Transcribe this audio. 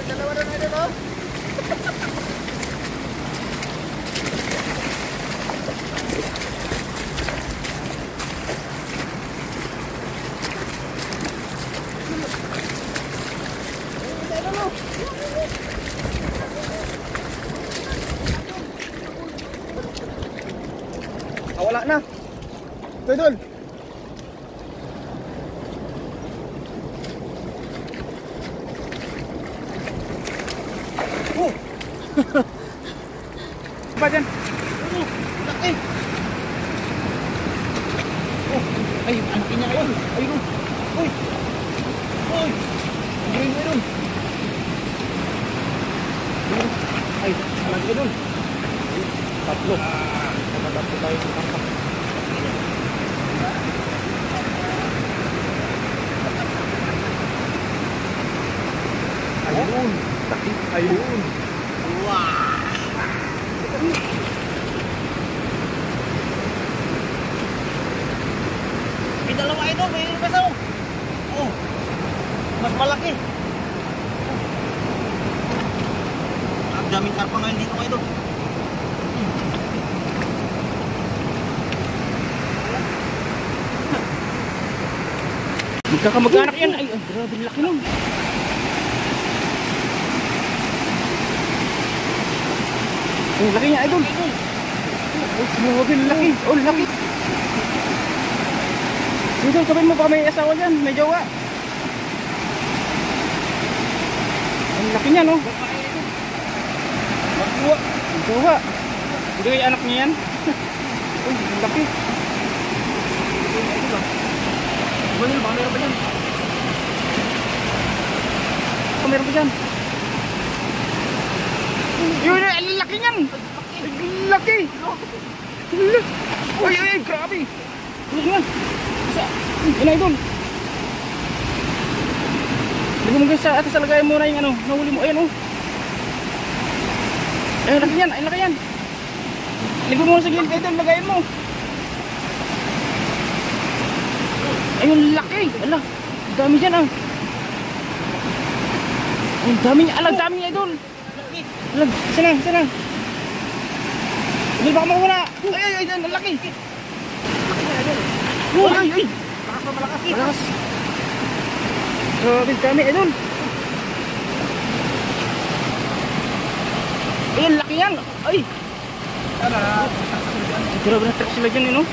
Dalawa na idol, oh. Wala na. Ito idol. Apa dyan? Laki. Ay, anak niya ngayon. Ay, uy. Uy. Uy. Green mo idol. Ay, malaki doon. Tatlo. Tatlo tayo sa tangka. Ayun. Takip. Ayun. Wow. May dalawa idol, may pasaw. Oh. Mas malaki. Ang daming karpa ngayon dito idol. Magkakamag-anak yan. Ay, grabe laki nun. Oh, laki niya idol. Oh, grabe laki. Oh, laki. Idol, sabihin mo baka may asawa dyan. May jowa. Ang laki niya, no? Magjowa. Jowa. Hindi kayo anak niya yan. Oh, laki. Meron ba dyan? Oh, meron ba dyan? Yun, ang laki niyan. Laki. Ay, ay, grabe. Tulog nga. Isa. Yan na idol. Lagay mo guys sa atas, lagayin mo na yung ano. Nahuli mo. Ayan, oh. Ay, laki yan. Ay, laki yan. Lagay mo sa gilid idol. Lagayin mo. Ayun, laki. Ala, dami dyan ah. Ang dami niya. Ala, dami niya idol. Alam, sana. Idol, baka mawala. Ay, ang laki. Ay. Malakas. Grabe, dami idol. Ay, laki yan. Ay. Grabe na truck sila dyan, no?